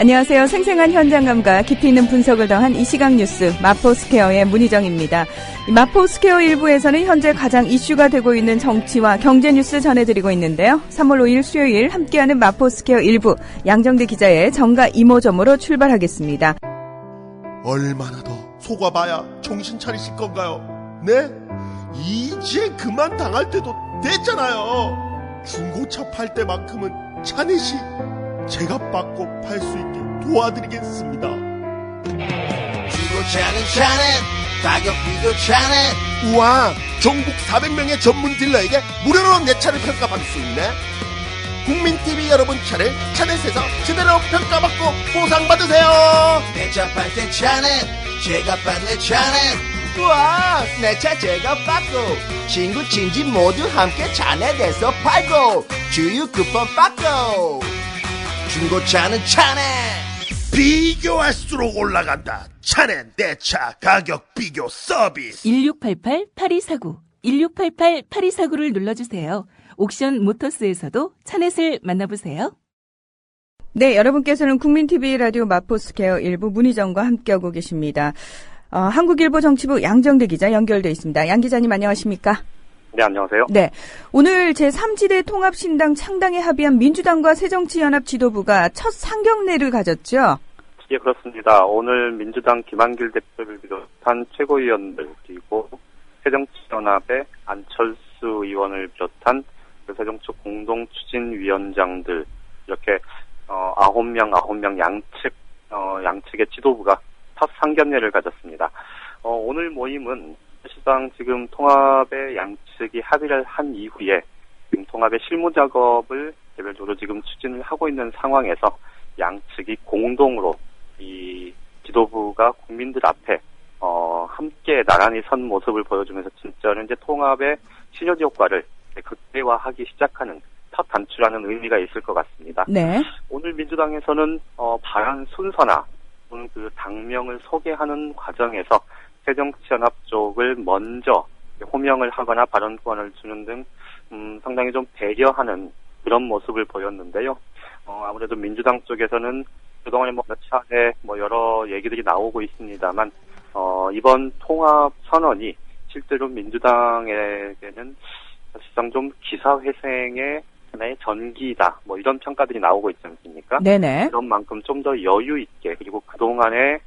안녕하세요. 생생한 현장감과 깊이 있는 분석을 더한 이 시각 뉴스 마포스퀘어의 문희정입니다. 마포스퀘어 1부에서는 현재 가장 이슈가 되고 있는 정치와 경제 뉴스 전해드리고 있는데요. 3월 5일 수요일 함께하는 마포스퀘어 1부 양정대 기자의 정가 이모저모로 출발하겠습니다. 얼마나 더 속아봐야 정신 차리실 건가요? 네? 이제 그만 당할 때도 됐잖아요. 중고차 팔 때만큼은 차내시 제가 받고 팔 수 있게 도와드리겠습니다. 중고차는 차넷, 가격 비교 차넷. 우와, 전국 400명의 전문 딜러에게 무료로 내 차를 평가받을 수 있네. 국민TV 여러분 차를 차넷에서 제대로 평가받고 보상받으세요. 내 차 팔 때 차넷, 제가 받는 차넷. 우와, 내 차 제가 받고 친구 친지 모두 함께 차넷에서 팔고 주유 쿠폰 받고. 중고차는 차넷. 비교할수록 올라간다. 차넷 내 차 가격 비교 서비스. 1688-8249 1688-8249를 눌러주세요. 옥션 모터스에서도 차넷을 만나보세요. 네, 여러분께서는 국민TV 라디오 마포스퀘어 1부 문희정과 함께하고 계십니다. 한국일보 정치부 양정대 기자 연결돼 있습니다. 양 기자님 안녕하십니까? 네, 안녕하세요. 네, 오늘 제3지대 통합신당 창당에 합의한 민주당과 새정치연합 지도부가 첫 상견례를 가졌죠? 예, 그렇습니다. 오늘 민주당 김한길 대표를 비롯한 최고위원들 그리고 새정치연합의 안철수 의원을 비롯한 새정치 공동추진위원장들 이렇게 9명 양측의 지도부가 첫 상견례를 가졌습니다. 오늘 모임은 사실상 지금 통합의 양측이 합의를 한 이후에 지금 통합의 실무 작업을 개별적으로 지금 추진을 하고 있는 상황에서 양측이 공동으로 이 지도부가 국민들 앞에 함께 나란히 선 모습을 보여주면서 진짜로 이제 통합의 시너지 효과를 극대화하기 시작하는 첫 단추라는 의미가 있을 것 같습니다. 네. 오늘 민주당에서는 발언 순서나 또는 그 당명을 소개하는 과정에서 새정치연합 쪽을 먼저 호명을 하거나 발언권을 주는 등 상당히 좀 배려하는 그런 모습을 보였는데요. 아무래도 민주당 쪽에서는 그동안에 몇 차례 여러 얘기들이 나오고 있습니다만 이번 통합 선언이 실제로 민주당에게는 사실상 좀 기사회생의 하나의 전기다 이런 평가들이 나오고 있지 않습니까? 네네. 그런 만큼 좀 더 여유 있게 그리고 그동안에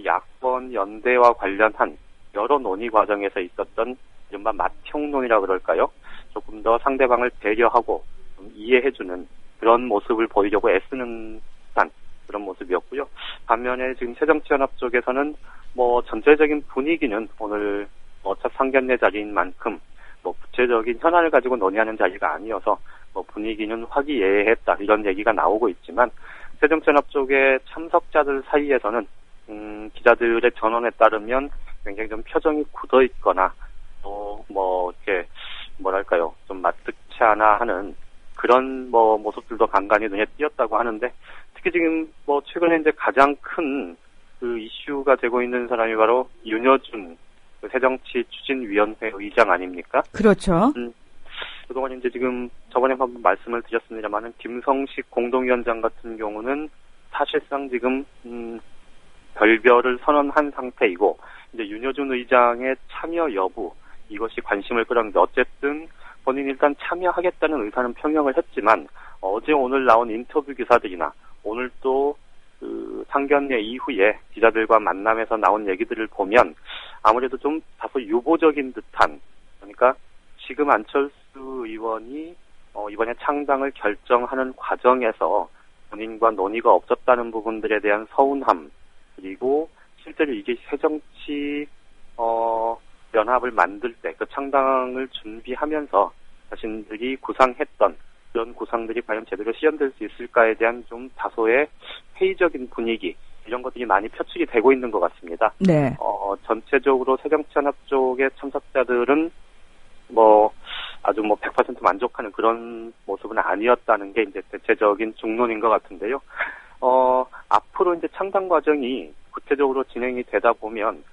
야권 연대와 관련한 여러 논의 과정에서 있었던 이른바 맏형론이라 그럴까요? 조금 더 상대방을 배려하고 좀 이해해주는 그런 모습을 보이려고 애쓰는 듯한 그런 모습이었고요. 반면에 지금 새정치연합 쪽에서는 전체적인 분위기는 오늘 첫 상견례 자리인 만큼 구체적인 현안을 가지고 논의하는 자리가 아니어서 분위기는 화기애애했다 이런 얘기가 나오고 있지만 새정치연합 쪽의 참석자들 사이에서는 기자들의 전언에 따르면 굉장히 좀 표정이 굳어 있거나 이렇게 좀 마뜩치 않아 하는 그런 모습들도 간간히 눈에 띄었다고 하는데 특히 지금 최근에 이제 가장 큰 그 이슈가 되고 있는 사람이 바로 윤여준 새정치추진위원회 의장 아닙니까? 그렇죠. 그동안 이제 지금 저번에 한번 말씀을 드렸습니다만은 김성식 공동위원장 같은 경우는 사실상 지금 별별을 선언한 상태이고 이제 윤여준 의장의 참여 여부 이것이 관심을 끌었는데 어쨌든 본인이 일단 참여하겠다는 의사는 표명을 했지만 어제 오늘 나온 인터뷰 기사들이나 오늘 또 그 상견례 이후에 기자들과 만남에서 나온 얘기들을 보면 아무래도 좀 다소 유보적인 듯한 그러니까 지금 안철수 의원이 이번에 창당을 결정하는 과정에서 본인과 논의가 없었다는 부분들에 대한 서운함 그리고 실제로 이게 새정치 연합을 만들 때 그 창당을 준비하면서 자신들이 구상했던 그런 구상들이 과연 제대로 실현될 수 있을까에 대한 좀 다소의 회의적인 분위기 이런 것들이 많이 표출이 되고 있는 것 같습니다. 네. 전체적으로 새정치연합 쪽의 참석자들은 아주 100% 만족하는 그런 모습은 아니었다는 게 이제 대체적인 중론인 것 같은데요. 앞으로 이제 창당 과정이 구체적으로 진행이 되다 보면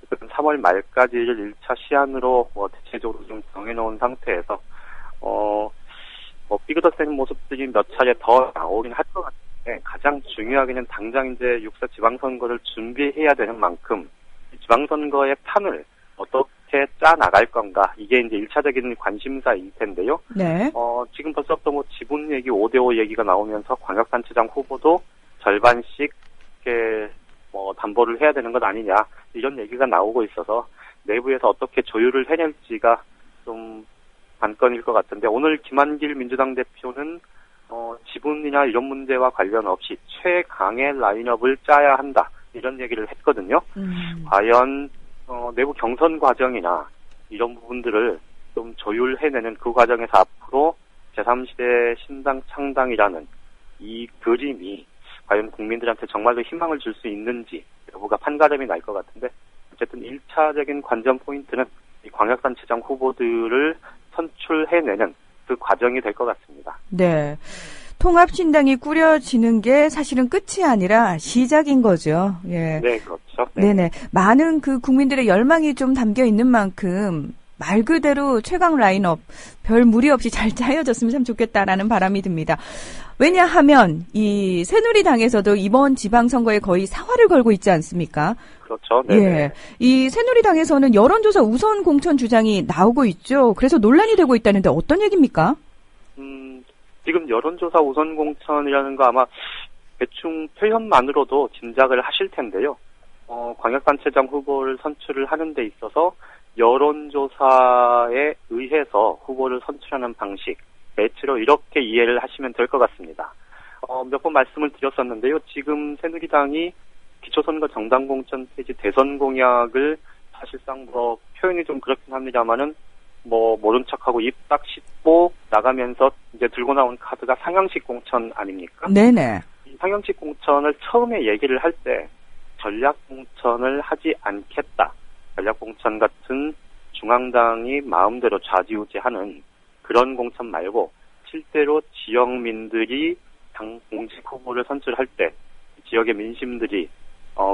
3월 말까지를 1차 시한으로 대체적으로 좀 정해놓은 상태에서 삐그덕대는 모습들이 몇 차례 더 나오긴 할 것 같습니다. 가장 중요하게는 당장 이제 6사 지방선거를 준비해야 되는 만큼 지방선거의 판을 어떻게 짜 나갈 건가, 이게 이제 1차적인 관심사일 텐데요. 네. 지금 벌써부터 뭐 지분 얘기 5대5 얘기가 나오면서 광역단체장 후보도 절반씩 이렇게 담보를 해야 되는 것 아니냐, 이런 얘기가 나오고 있어서 내부에서 어떻게 조율을 해낼지가 좀 관건일 것 같은데, 오늘 김한길 민주당 대표는 지분이나 이런 문제와 관련 없이 최강의 라인업을 짜야 한다, 이런 얘기를 했거든요. 과연 내부 경선 과정이나 이런 부분들을 좀 조율해내는 그 과정에서 앞으로 제3시대 신당 창당이라는 이 그림이 과연 국민들한테 정말로 희망을 줄 수 있는지 여부가 판가름이 날 것 같은데, 어쨌든 1차적인 관전 포인트는 이 광역단체장 후보들을 선출해내는 그 과정이 될 것 같습니다. 네. 통합신당이 꾸려지는 게 사실은 끝이 아니라 시작인 거죠. 예. 네, 그렇죠. 네네. 많은 그 국민들의 열망이 좀 담겨 있는 만큼 말 그대로 최강 라인업 별 무리 없이 잘 짜여졌으면 참 좋겠다라는 바람이 듭니다. 왜냐하면 이 새누리당에서도 이번 지방선거에 거의 사활을 걸고 있지 않습니까? 그렇죠. 네. 예. 이 새누리당에서는 여론조사 우선 공천 주장이 나오고 있죠. 그래서 논란이 되고 있다는데 어떤 얘기입니까? 지금 여론조사 우선 공천이라는 거 아마 대충 표현만으로도 짐작을 하실 텐데요. 광역단체장 후보를 선출을 하는 데 있어서 여론조사에 의해서 후보를 선출하는 방식, 매치로 이렇게 이해를 하시면 될 것 같습니다. 몇 번 말씀을 드렸었는데요. 지금 새누리당이 기초선거 정당공천 폐지 대선 공약을 사실상 표현이 좀 그렇긴 합니다만은 모른 척하고 입 딱 씻고 나가면서 이제 들고 나온 카드가 상향식 공천 아닙니까? 네네. 이 상향식 공천을 처음에 얘기를 할 때 전략 공천을 하지 않겠다. 전략 공천 같은 중앙당이 마음대로 좌지우지하는 그런 공천 말고 실제로 지역민들이 당 공직 후보를 선출할 때 지역의 민심들이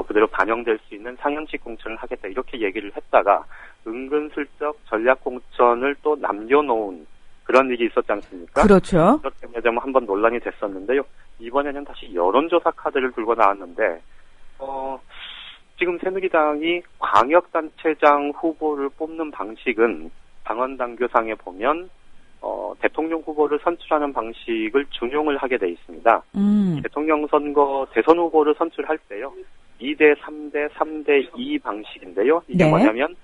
그대로 반영될 수 있는 상향식 공천을 하겠다, 이렇게 얘기를 했다가 은근슬쩍 전략 공천을 또 남겨놓은 그런 일이 있었지 않습니까? 그렇죠. 그것 때문에 좀 한번 논란이 됐었는데요. 이번에는 다시 여론조사 카드를 들고 나왔는데 지금 새누리당이 광역단체장 후보를 뽑는 방식은 당원당규상에 보면 대통령 후보를 선출하는 방식을 준용을 하게 돼 있습니다. 대통령 선거 대선 후보를 선출할 때요, 2대 3대 3대 2 방식인데요. 이게 네. 뭐냐면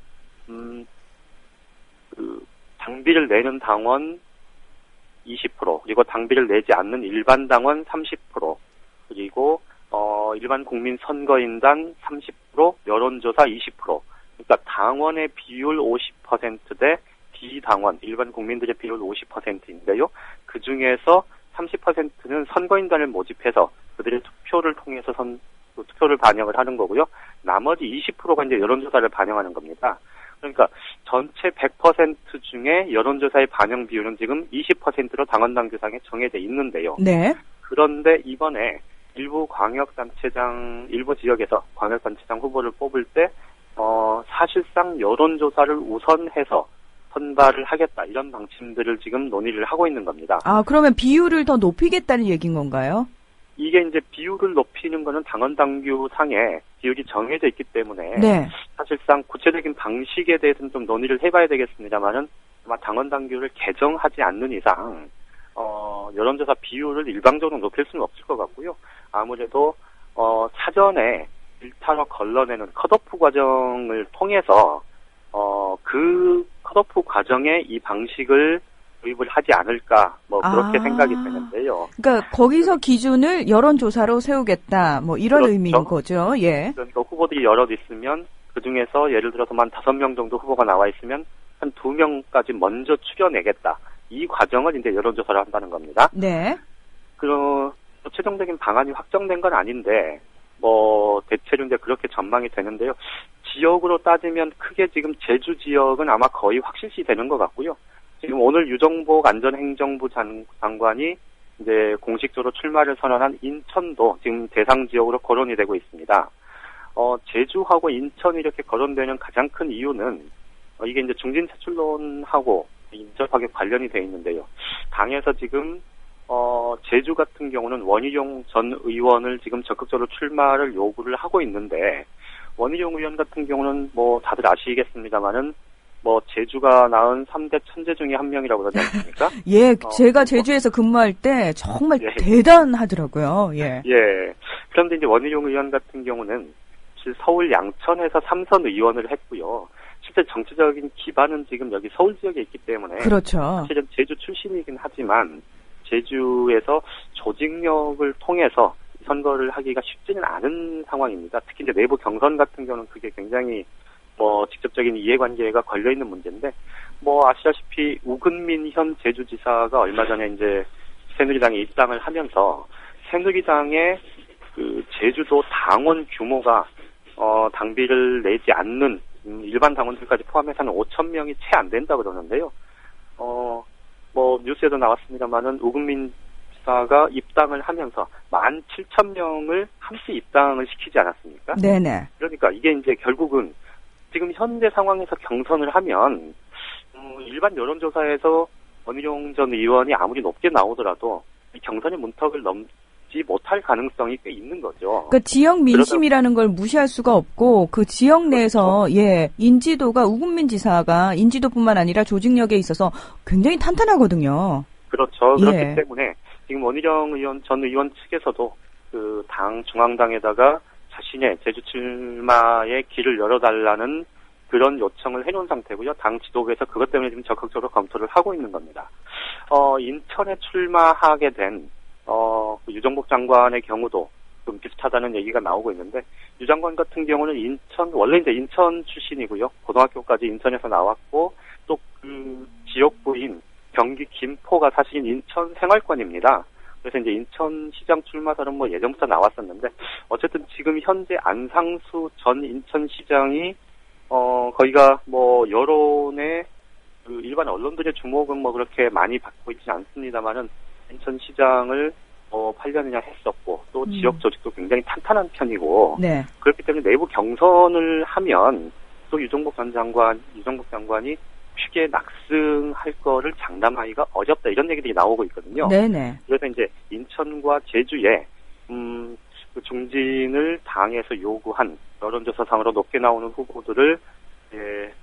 당비를 내는 당원 20%, 그리고 당비를 내지 않는 일반 당원 30%, 그리고 일반 국민 선거인단 30%, 여론조사 20%. 그러니까 당원의 비율 50%대 비당원, 일반 국민들의 비율 50%인데요. 그 중에서 30%는 선거인단을 모집해서 그들의 투표를 통해서 투표를 반영을 하는 거고요. 나머지 20%가 이제 여론조사를 반영하는 겁니다. 그러니까 전체 100% 중에 여론조사의 반영 비율은 지금 20%로 당원당규상에 정해져 있는데요. 네. 그런데 이번에 일부 지역에서 광역단체장 후보를 뽑을 때 사실상 여론조사를 우선해서 선발을 하겠다, 이런 방침들을 지금 논의를 하고 있는 겁니다. 아, 그러면 비율을 더 높이겠다는 얘기인 건가요? 이게 이제 비율을 높이는 거는 당원당규 상에 비율이 정해져 있기 때문에 네. 사실상 구체적인 방식에 대해서는 좀 논의를 해봐야 되겠습니다만은 아마 당원당규를 개정하지 않는 이상 여론조사 비율을 일방적으로 높일 수는 없을 것 같고요. 아무래도 사전에 일타로 걸러내는 컷오프 과정을 통해서 그 컷오프 과정에 이 방식을 도입을 하지 않을까, 그렇게 생각이 되는데요. 그러니까 거기서 기준을 여론조사로 세우겠다, 이런 그렇죠. 의미인 거죠. 예. 그러니까 후보들이 여럿 있으면 그 중에서 예를 들어서 한 5명 정도 후보가 나와 있으면 한 2명까지 먼저 추려내겠다. 이 과정을 이제 여론조사를 한다는 겁니다. 네. 최종적인 방안이 확정된 건 아닌데, 대체로 이제 그렇게 전망이 되는데요. 지역으로 따지면 크게 지금 제주 지역은 아마 거의 확실시 되는 것 같고요. 지금 오늘 유정복 안전행정부 장관이 이제 공식적으로 출마를 선언한 인천도 지금 대상 지역으로 거론이 되고 있습니다. 제주하고 인천이 이렇게 거론되는 가장 큰 이유는 이게 이제 중진 차출론하고 인접하게 관련이 돼 있는데요. 당에서 지금 제주 같은 경우는 원희룡 전 의원을 지금 적극적으로 출마를 요구를 하고 있는데, 원희룡 의원 같은 경우는 뭐 다들 아시겠습니다만은 뭐 제주가 낳은 3대 천재 중에 한 명이라고 그러지 않습니까? 예, 제가 제주에서 근무할 때 정말 예. 대단하더라고요. 예. 예. 그런데 이제 원희룡 의원 같은 경우는 서울 양천에서 3선 의원을 했고요. 실제 정치적인 기반은 지금 여기 서울 지역에 있기 때문에 그렇죠. 사실은 제주 출신이긴 하지만 제주에서 조직력을 통해서 선거를 하기가 쉽지는 않은 상황입니다. 특히 이제 내부 경선 같은 경우는 그게 굉장히 직접적인 이해관계가 걸려있는 문제인데, 아시다시피 우근민 현 제주지사가 얼마 전에 이제 새누리당에 입당을 하면서 새누리당의 그 제주도 당원 규모가 당비를 내지 않는 일반 당원들까지 포함해서는 5,000명이 채 안 된다고 그러는데요. 뉴스에도 나왔습니다만은 우근민 지사가 입당을 하면서 17,000명을 함께 입당을 시키지 않았습니까? 네네. 그러니까 이게 이제 결국은 지금 현재 상황에서 경선을 하면 일반 여론조사에서 원희룡 전 의원이 아무리 높게 나오더라도 이 경선의 문턱을 넘지 못할 가능성이 꽤 있는 거죠. 그 지역 민심이라는 걸 무시할 수가 없고 그 지역 내에서 인지도가 우근민 지사가 인지도뿐만 아니라 조직력에 있어서 굉장히 탄탄하거든요. 그렇죠. 그렇기 때문에 지금 원희룡 의원 전 의원 측에서도 그 당 중앙당에다가 자신의 제주 출마의 길을 열어달라는 그런 요청을 해놓은 상태고요. 당 지도부에서 그것 때문에 지금 적극적으로 검토를 하고 있는 겁니다. 인천에 출마하게 된 유정복 장관의 경우도 좀 비슷하다는 얘기가 나오고 있는데, 유 장관 같은 경우는 원래 이제 인천 출신이고요. 고등학교까지 인천에서 나왔고, 또 그 지역구인 경기 김포가 사실 인천 생활권입니다. 그래서 이제 인천시장 출마설은 예전부터 나왔었는데, 어쨌든 지금 현재 안상수 전 인천시장이 거기가 여론의 그 일반 언론들의 주목은 그렇게 많이 받고 있지 않습니다만은 인천시장을 8년이나 했었고, 또 지역 조직도 굉장히 탄탄한 편이고, 네. 그렇기 때문에 내부 경선을 하면 또 유정복 장관이 쉽게 낙승할 거를 장담하기가 어렵다, 이런 얘기들이 나오고 있거든요. 네네. 그래서 이제 인천과 제주에 그 중진을 당에서 요구한 여론조사상으로 높게 나오는 후보들을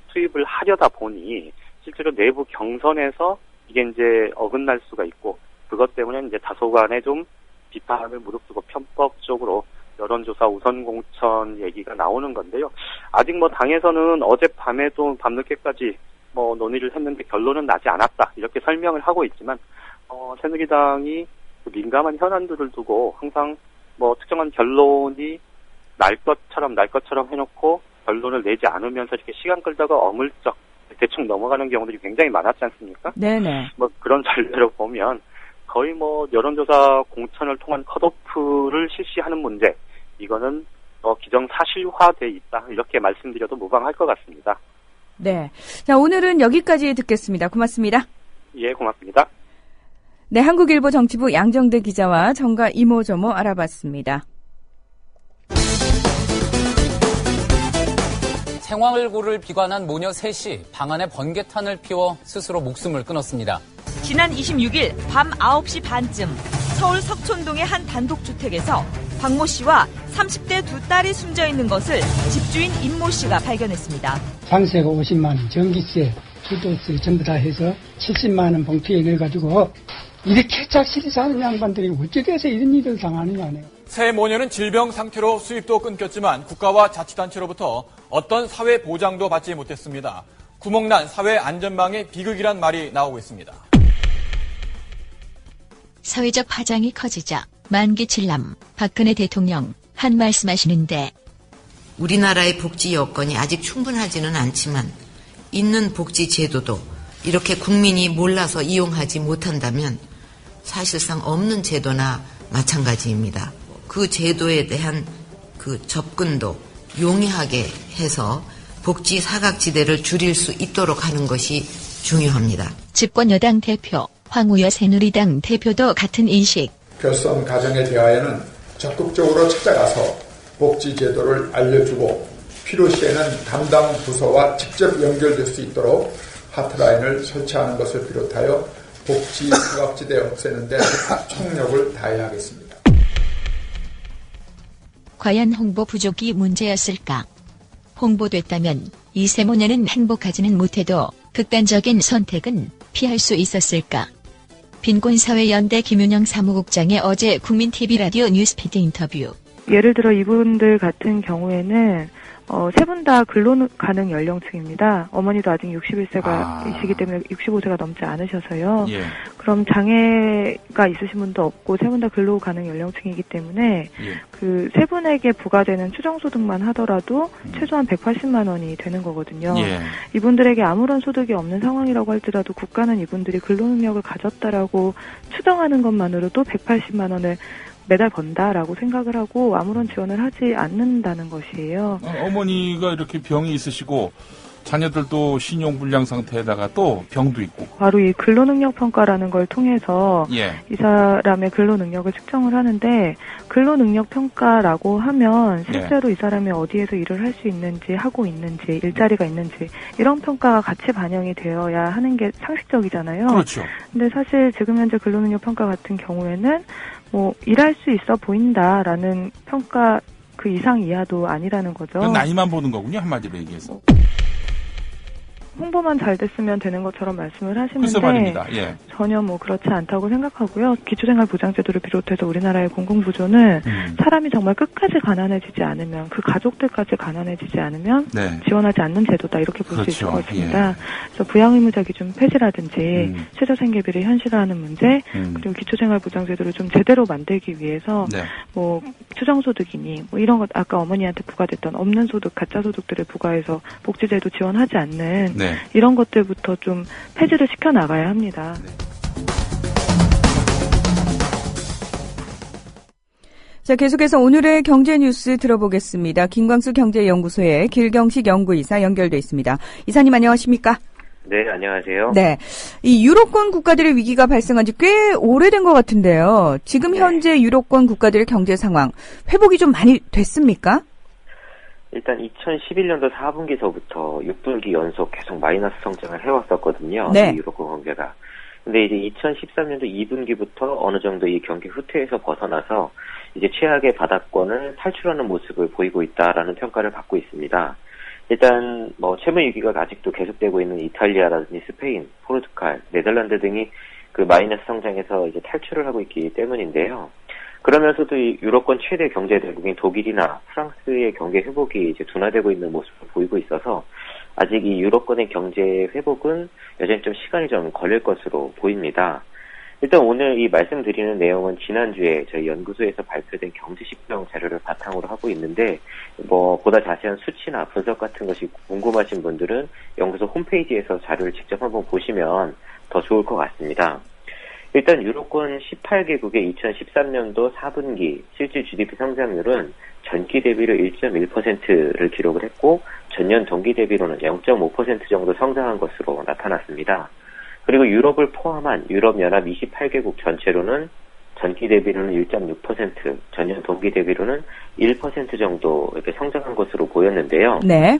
투입을 하려다 보니 실제로 내부 경선에서 이게 이제 어긋날 수가 있고, 그것 때문에 이제 다소간에 좀 비판을 무릅쓰고 편법적으로 여론조사 우선 공천 얘기가 나오는 건데요. 아직 당에서는 어젯밤에도 밤늦게까지 논의를 했는데 결론은 나지 않았다, 이렇게 설명을 하고 있지만, 새누리당이 민감한 현안들을 두고 항상 특정한 결론이 날 것처럼 해놓고 결론을 내지 않으면서 이렇게 시간 끌다가 어물쩍 대충 넘어가는 경우들이 굉장히 많았지 않습니까? 네네. 그런 전례로 보면 거의 여론조사 공천을 통한 컷오프를 실시하는 문제, 이거는 기정사실화돼 있다, 이렇게 말씀드려도 무방할 것 같습니다. 네. 자, 오늘은 여기까지 듣겠습니다. 고맙습니다. 예, 고맙습니다. 네, 한국일보 정치부 양정대 기자와 정가 이모저모 알아봤습니다. 생활고를 비관한 모녀 셋이 방 안에 번개탄을 피워 스스로 목숨을 끊었습니다. 지난 26일 밤 9시 반쯤 서울 석촌동의 한 단독주택에서 박모 씨와 30대 두 딸이 숨져 있는 것을 집주인 임모 씨가 발견했습니다. 관세가 50만 원, 전기세, 주도세 전부 다 해서 70만 원 봉투에 넣어가지고 이렇게 착실히 사는 양반들이 어찌 돼서 이런 일을 당하느냐네요. 새 모녀는 질병 상태로 수입도 끊겼지만 국가와 자치단체로부터 어떤 사회 보장도 받지 못했습니다. 구멍난 사회 안전망의 비극이란 말이 나오고 있습니다. 사회적 파장이 커지자 만기 칠남 박근혜 대통령 한 말씀하시는데, 우리나라의 복지 여건이 아직 충분하지는 않지만 있는 복지 제도도 이렇게 국민이 몰라서 이용하지 못한다면 사실상 없는 제도나 마찬가지입니다. 그 제도에 대한 그 접근도 용이하게 해서 복지 사각지대를 줄일 수 있도록 하는 것이 중요합니다. 집권 여당 대표 황우여 새누리당 대표도 같은 인식. 결선 가정의 대화에는 적극적으로 찾아가서 복지 제도를 알려주고 필요시에는 담당 부서와 직접 연결될 수 있도록 하트라인을 설치하는 것을 비롯하여 복지 사각지대 없애는데 총력을 다해야 하겠습니다. 과연 홍보 부족이 문제였을까? 홍보됐다면 이 세모년은 행복하지는 못해도 극단적인 선택은 피할 수 있었을까? 빈곤사회연대 김윤영 사무국장의 어제 국민TV 라디오 뉴스피드 인터뷰. 예를 들어 이분들 같은 경우에는 세 분 다 근로 가능 연령층입니다. 어머니도 아직 61세이시기 때문에 65세가 넘지 않으셔서요. 예. 그럼 장애가 있으신 분도 없고 세 분 다 근로 가능 연령층이기 때문에 그 세 분에게 부과되는 추정소득만 하더라도 최소한 180만 원이 되는 거거든요. 예. 이분들에게 아무런 소득이 없는 상황이라고 할지라도 국가는 이분들이 근로능력을 가졌다라고 추정하는 것만으로도 180만 원을 매달 번다라고 생각을 하고 아무런 지원을 하지 않는다는 것이에요. 어머니가 이렇게 병이 있으시고 자녀들도 신용불량 상태에다가 또 병도 있고. 바로 이 근로능력 평가라는 걸 통해서 이 사람의 근로능력을 측정을 하는데 근로능력 평가라고 하면 실제로 이 사람이 어디에서 일을 할 수 있는지 하고 있는지 일자리가 있는지 이런 평가가 같이 반영이 되어야 하는 게 상식적이잖아요. 그렇죠. 근데 사실 지금 현재 근로능력 평가 같은 경우에는 일할 수 있어 보인다라는 평가 그 이상 이하도 아니라는 거죠. 나이만 보는 거군요, 한마디로 얘기해서. 홍보만 잘 됐으면 되는 것처럼 말씀을 하시는데 글쎄 말입니다. 예. 전혀 그렇지 않다고 생각하고요. 기초생활보장제도를 비롯해서 우리나라의 공공부조는 사람이 정말 끝까지 가난해지지 않으면 그 가족들까지 가난해지지 않으면 지원하지 않는 제도다 이렇게 볼 수 있을 것 같습니다. 그래서 부양의무자 기준 폐지라든지 최저생계비를 현실화하는 문제 그리고 기초생활보장제도를 좀 제대로 만들기 위해서 추정소득이니 이런 것 아까 어머니한테 부과됐던 없는 소득, 가짜소득들을 부과해서 복지제도 지원하지 않는 이런 것들부터 좀 폐지를 시켜나가야 합니다. 자, 계속해서 오늘의 경제 뉴스 들어보겠습니다. 김광수 경제연구소의 길경식 연구이사 연결돼 있습니다. 이사님 안녕하십니까? 네, 안녕하세요. 네, 이 유로권 국가들의 위기가 발생한 지 꽤 오래된 것 같은데요. 지금 현재 유로권 국가들의 경제 상황, 회복이 좀 많이 됐습니까? 일단 2011년도 4분기서부터 6분기 연속 계속 마이너스 성장을 해왔었거든요. 네. 이 유로권 경제가. 근데 이제 2013년도 2분기부터 어느 정도 이 경기 후퇴에서 벗어나서 이제 최악의 바닥권을 탈출하는 모습을 보이고 있다라는 평가를 받고 있습니다. 일단 채무 위기가 아직도 계속되고 있는 이탈리아라든지 스페인, 포르투갈, 네덜란드 등이 그 마이너스 성장에서 이제 탈출을 하고 있기 때문인데요. 그러면서도 이 유로권 최대 경제 대국인 독일이나 프랑스의 경제 회복이 이제 둔화되고 있는 모습을 보이고 있어서 아직 이 유로권의 경제 회복은 여전히 좀 시간이 좀 걸릴 것으로 보입니다. 일단 오늘 이 말씀드리는 내용은 지난주에 저희 연구소에서 발표된 경제식평 자료를 바탕으로 하고 있는데 보다 자세한 수치나 분석 같은 것이 궁금하신 분들은 연구소 홈페이지에서 자료를 직접 한번 보시면 더 좋을 것 같습니다. 일단 유로권 18개국의 2013년도 4분기 실질 GDP 성장률은 전기 대비로 1.1%를 기록을 했고 전년 동기 대비로는 0.5% 정도 성장한 것으로 나타났습니다. 그리고 유럽을 포함한 유럽연합 28개국 전체로는 전기 대비로는 1.6%, 전년 동기 대비로는 1% 정도 이렇게 성장한 것으로 보였는데요. 네.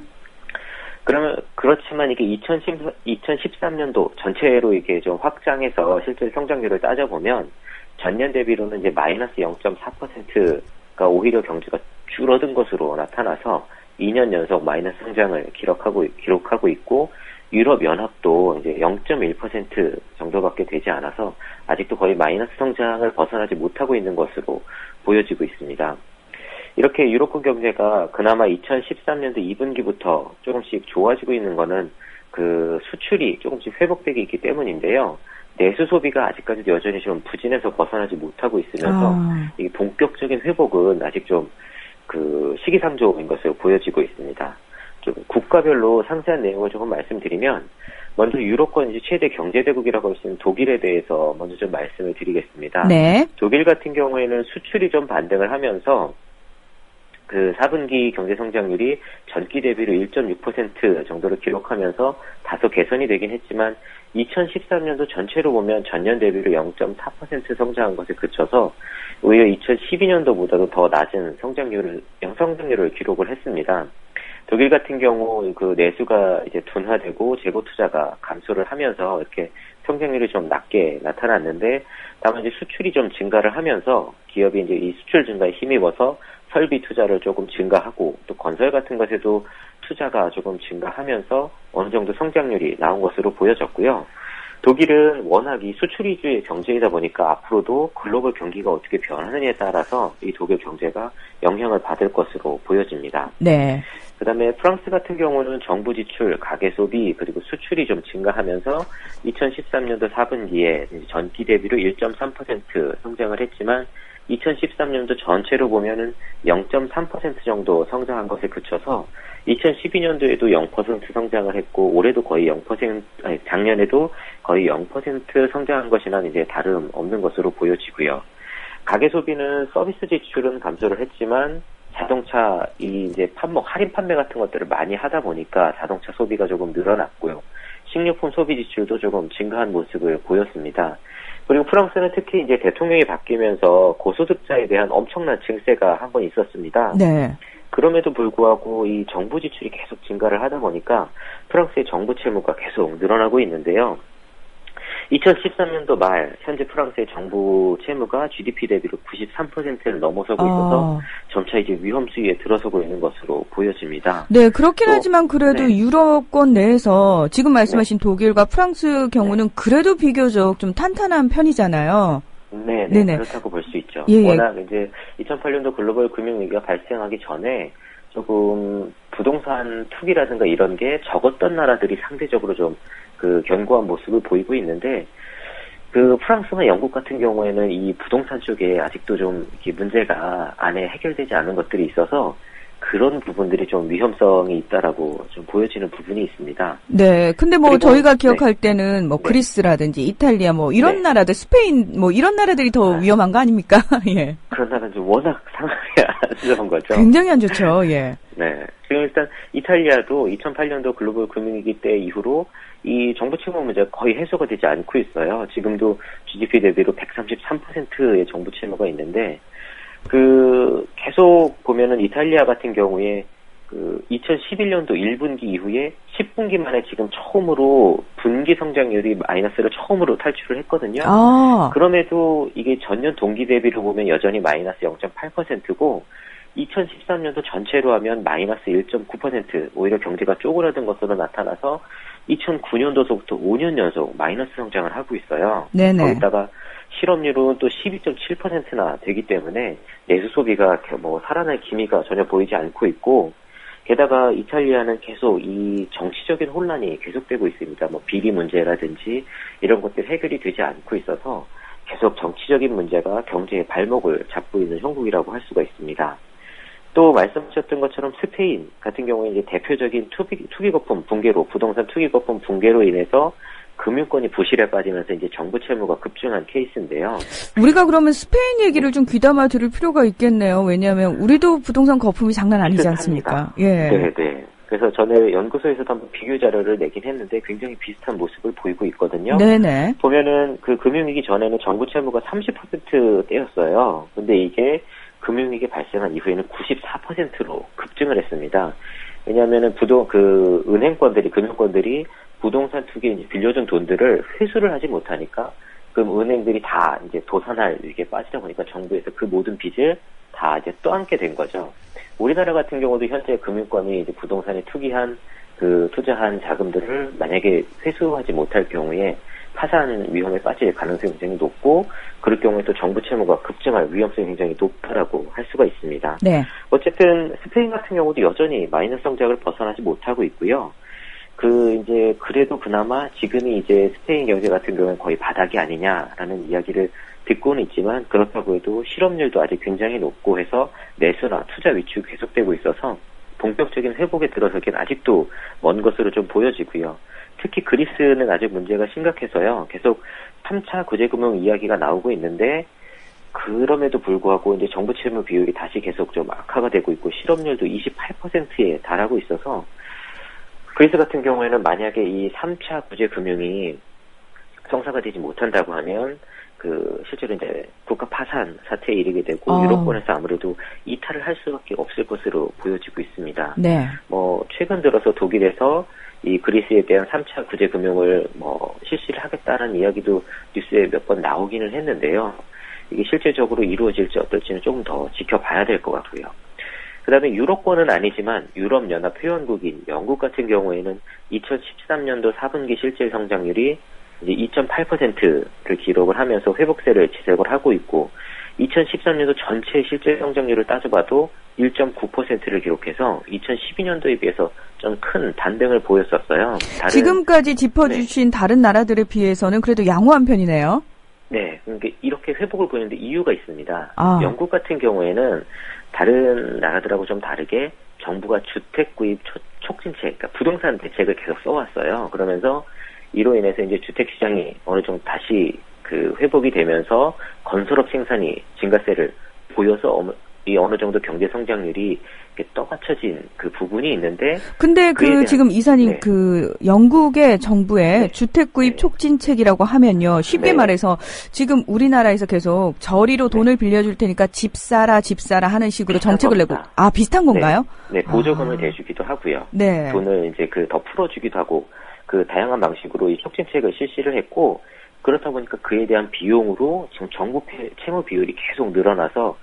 그렇지만 이게 2013년도 전체로 이렇게 좀 확장해서 실제 성장률을 따져보면 전년 대비로는 이제 마이너스 0.4%가 오히려 경제가 줄어든 것으로 나타나서 2년 연속 마이너스 성장을 기록하고 있고 유럽연합도 이제 0.1% 정도밖에 되지 않아서 아직도 거의 마이너스 성장을 벗어나지 못하고 있는 것으로 보여지고 있습니다. 이렇게 유로권 경제가 그나마 2013년도 2분기부터 조금씩 좋아지고 있는 거는 그 수출이 조금씩 회복되기 있기 때문인데요. 내수 소비가 아직까지도 여전히 좀 부진해서 벗어나지 못하고 있으면서 이 본격적인 회복은 아직 좀 그 시기상조인 것으로 보여지고 있습니다. 좀 국가별로 상세한 내용을 조금 말씀드리면 먼저 유로권 이제 최대 경제대국이라고 할 수 있는 독일에 대해서 먼저 좀 말씀을 드리겠습니다. 네. 독일 같은 경우에는 수출이 좀 반등을 하면서 그 4분기 경제 성장률이 전기 대비로 1.6% 정도를 기록하면서 다소 개선이 되긴 했지만 2013년도 전체로 보면 전년 대비로 0.4% 성장한 것에 그쳐서 오히려 2012년도보다도 더 낮은 성장률을 기록을 했습니다. 독일 같은 경우 그 내수가 이제 둔화되고 재고 투자가 감소를 하면서 이렇게 성장률이 좀 낮게 나타났는데, 다만 이제 수출이 좀 증가를 하면서 기업이 이제 이 수출 증가에 힘입어서 설비 투자를 조금 증가하고 또 건설 같은 것에도 투자가 조금 증가하면서 어느 정도 성장률이 나온 것으로 보여졌고요. 독일은 워낙 이 수출 위주의 경제이다 보니까 앞으로도 글로벌 경기가 어떻게 변하느냐에 따라서 이 독일 경제가 영향을 받을 것으로 보여집니다. 네. 그다음에 프랑스 같은 경우는 정부 지출, 가계 소비, 그리고 수출이 좀 증가하면서 2013년도 4분기에 전기 대비로 1.3% 성장을 했지만 2013년도 전체로 보면은 0.3% 정도 성장한 것에 그쳐서 2012년도에도 0% 성장을 했고 올해도 거의 0%, 작년에도 거의 0% 성장한 것이나 이제 다름 없는 것으로 보여지고요. 가계 소비는 서비스 지출은 감소를 했지만 자동차 이제 할인 판매 같은 것들을 많이 하다 보니까 자동차 소비가 조금 늘어났고요. 식료품 소비 지출도 조금 증가한 모습을 보였습니다. 그리고 프랑스는 특히 이제 대통령이 바뀌면서 고소득자에 대한 엄청난 증세가 한 번 있었습니다. 네. 그럼에도 불구하고 이 정부 지출이 계속 증가를 하다 보니까 프랑스의 정부 채무가 계속 늘어나고 있는데요. 2013년도 말 현재 프랑스의 정부 채무가 GDP 대비로 93%를 넘어서고 있어서 점차 이제 위험 수위에 들어서고 있는 것으로 보여집니다. 네, 그렇긴 하지만 그래도 네. 유럽권 내에서 지금 말씀하신 독일과 프랑스 경우는 그래도 비교적 좀 탄탄한 편이잖아요. 네네. 그렇다고 볼 수 있죠. 예. 워낙 이제 2008년도 글로벌 금융위기가 발생하기 전에 조금 부동산 투기라든가 이런 게 적었던 나라들이 상대적으로 좀 견고한 모습을 보이고 있는데, 프랑스나 영국 같은 경우에는 이 부동산 쪽에 아직도 좀 이렇게 문제가 안에 해결되지 않은 것들이 있어서 그런 부분들이 좀 위험성이 있다라고 좀 보여지는 부분이 있습니다. 네. 근데 저희가 기억할 때는 그리스라든지 이탈리아 이런 나라들, 스페인 이런 나라들이 더 위험한 거 아닙니까? 예. 그런 나라는 좀 워낙 상황이 안 좋은 거죠. 굉장히 안 좋죠. 예. 네. 지금 일단 이탈리아도 2008년도 글로벌 금융위기 때 이후로 이 정부 채무 문제가 거의 해소가 되지 않고 있어요. 지금도 GDP 대비로 133%의 정부 채무가 있는데, 계속 보면은 이탈리아 같은 경우에 2011년도 1분기 이후에 10분기 만에 지금 처음으로 분기 성장률이 마이너스를 처음으로 탈출을 했거든요. 그럼에도 이게 전년 동기 대비로 보면 여전히 마이너스 0.8%고 2013년도 전체로 하면 마이너스 1.9%, 오히려 경제가 쪼그라든 것으로 나타나서 2009년도서부터 5년 연속 마이너스 성장을 하고 있어요. 네네. 거기다가 실업률은 또 12.7%나 되기 때문에 내수 소비가 살아날 기미가 전혀 보이지 않고 있고, 게다가 이탈리아는 계속 이 정치적인 혼란이 계속되고 있습니다. 비리 문제라든지 이런 것들이 해결이 되지 않고 있어서 계속 정치적인 문제가 경제의 발목을 잡고 있는 형국이라고 할 수가 있습니다. 또 말씀하셨던 것처럼 스페인 같은 경우에 이제 대표적인 투기 거품 붕괴로, 부동산 투기 거품 붕괴로 인해서 금융권이 부실에 빠지면서 이제 정부 채무가 급증한 케이스인데요. 우리가 그러면 스페인 얘기를 좀 귀담아 들을 필요가 있겠네요. 왜냐하면 우리도 부동산 거품이 장난 아니지 않습니까? 예. 네. 그래서 전에 연구소에서도 한번 비교 자료를 내긴 했는데 굉장히 비슷한 모습을 보이고 있거든요. 네네. 보면은 금융위기 전에는 정부 채무가 30%대였어요. 근데 이게 금융위기 발생한 이후에는 94%로 급증을 했습니다. 왜냐하면은 은행권들이, 금융권들이 부동산 투기에 이제 빌려준 돈들을 회수를 하지 못하니까, 그럼 은행들이 다 이제 도산할 위기에 빠지다 보니까 정부에서 그 모든 빚을 다 이제 떠안게 된 거죠. 우리나라 같은 경우도 현재 금융권이 이제 부동산에 투자한 자금들을 만약에 회수하지 못할 경우에 파산 위험에 빠질 가능성이 굉장히 높고, 그럴 경우에 또 정부 채무가 급증할 위험성이 굉장히 높다라고 할 수가 있습니다. 네. 어쨌든 스페인 같은 경우도 여전히 마이너스 성장을 벗어나지 못하고 있고요. 그래도 그나마 지금이 이제 스페인 경제 같은 경우는 거의 바닥이 아니냐라는 이야기를 듣고는 있지만, 그렇다고 해도 실업률도 아직 굉장히 높고 해서 내수나 투자 위축이 계속되고 있어서 본격적인 회복에 들어서기엔 아직도 먼 것으로 좀 보여지고요. 특히 그리스는 아직 문제가 심각해서요. 계속 3차 구제금융 이야기가 나오고 있는데, 그럼에도 불구하고 이제 정부 채무 비율이 다시 계속 좀 악화가 되고 있고 실업률도 28%에 달하고 있어서, 그리스 같은 경우에는 만약에 이 3차 구제금융이 성사가 되지 못한다고 하면 실제로 이제 국가 파산 사태에 이르게 되고 유럽권에서 아무래도 이탈을 할 수밖에 없을 것으로 보여지고 있습니다. 네. 최근 들어서 독일에서 이 그리스에 대한 3차 구제 금융을 실시를 하겠다는 이야기도 뉴스에 몇 번 나오기는 했는데요. 이게 실질적으로 이루어질지 어떨지는 조금 더 지켜봐야 될 것 같고요. 그 다음에 유럽권은 아니지만 유럽연합 회원국인 영국 같은 경우에는 2013년도 4분기 실질 성장률이 이제 2.8%를 기록을 하면서 회복세를 지속을 하고 있고 2013년도 전체 실질 성장률을 따져봐도 1.9%를 기록해서 2012년도에 비해서 좀 큰 반등을 보였었어요. 지금까지 짚어주신 다른 나라들에 비해서는 그래도 양호한 편이네요. 네, 그러니까 이렇게 회복을 보이는데 이유가 있습니다. 아. 영국 같은 경우에는 다른 나라들하고 좀 다르게 정부가 주택 구입 촉진책, 그러니까 부동산 대책을 계속 써왔어요. 그러면서 이로 인해서 이제 주택 시장이 어느 정도 다시 그 회복이 되면서 건설업 생산이 증가세를 보여서 어느 정도 경제 성장률이 떠받쳐진 그 부분이 있는데. 근데 지금 이사님 영국의 정부의 주택 구입 촉진책이라고 하면요. 쉽게 말해서 지금 우리나라에서 계속 저리로 돈을 빌려줄 테니까 집 사라 하는 식으로 정책을 내고. 아, 비슷한 건가요? 네, 보조금을 대주기도 하고요. 네. 돈을 이제 더 풀어주기도 하고 그 다양한 방식으로 이 촉진책을 실시를 했고 그렇다 보니까 그에 대한 비용으로 지금 정부 채무 비율이 계속 늘어나서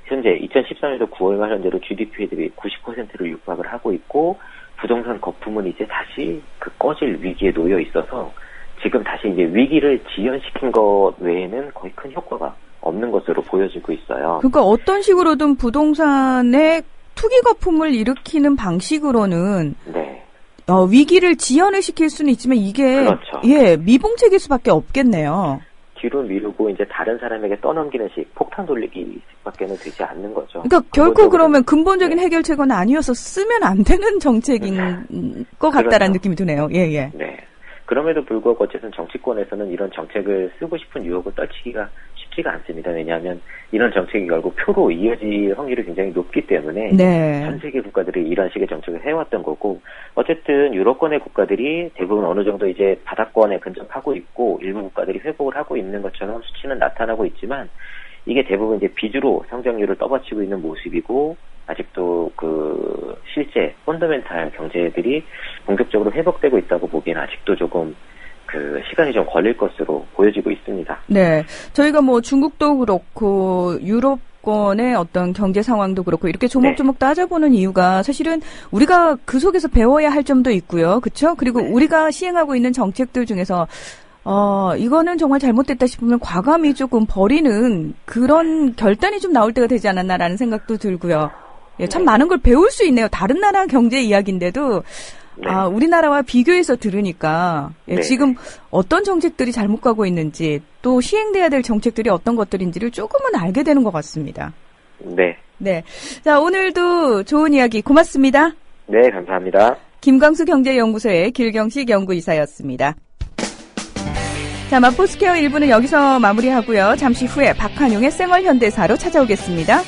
현재 2013년도 9월과 현재로 GDP 대비 90%를 육박을 하고 있고 부동산 거품은 이제 다시 꺼질 위기에 놓여 있어서 지금 다시 이제 위기를 지연시킨 것 외에는 거의 큰 효과가 없는 것으로 보여지고 있어요. 그러니까 어떤 식으로든 부동산의 투기 거품을 일으키는 방식으로는 위기를 지연을 시킬 수는 있지만 이게 미봉책일 수밖에 없겠네요. 뒤로 미루고 이제 다른 사람에게 떠넘기는 식, 폭탄 돌리기식밖에는 되지 않는 거죠. 그러니까 결코 그러면 근본적인 해결책은 아니어서 쓰면 안 되는 정책인 것 같다라는 느낌이 드네요. 예. 네. 그럼에도 불구하고 어쨌든 정치권에서는 이런 정책을 쓰고 싶은 유혹을 떨치기가 쉽지가 않습니다. 왜냐하면 이런 정책이 결국 표로 이어질 확률이 굉장히 높기 때문에 전 세계 국가들이 이런 식의 정책을 해왔던 거고 어쨌든 유럽권의 국가들이 대부분 어느 정도 이제 바닥권에 근접하고 있고 일부 국가들이 회복을 하고 있는 것처럼 수치는 나타나고 있지만 이게 대부분 이제 빚으로 성장률을 떠받치고 있는 모습이고 아직도 실제 펀더멘탈 경제들이 본격적으로 회복되고 있다고 보기에는 아직도 조금 시간이 좀 걸릴 것으로 보여지고 있습니다. 네. 저희가 중국도 그렇고 유럽권의 어떤 경제 상황도 그렇고 이렇게 조목조목 따져보는 이유가 사실은 우리가 그 속에서 배워야 할 점도 있고요. 그렇죠? 그리고 우리가 시행하고 있는 정책들 중에서 이거는 정말 잘못됐다 싶으면 과감히 조금 버리는 그런 결단이 좀 나올 때가 되지 않았나라는 생각도 들고요. 예, 참 많은 걸 배울 수 있네요. 다른 나라 경제 이야기인데도 우리나라와 비교해서 들으니까 지금 어떤 정책들이 잘못 가고 있는지 또 시행돼야 될 정책들이 어떤 것들인지를 조금은 알게 되는 것 같습니다. 네. 자, 오늘도 좋은 이야기 고맙습니다. 네, 감사합니다. 김광수 경제연구소의 길경식 연구이사였습니다. 자, 마포스퀘어 1부는 여기서 마무리하고요. 잠시 후에 박한용의 생활현대사로 찾아오겠습니다.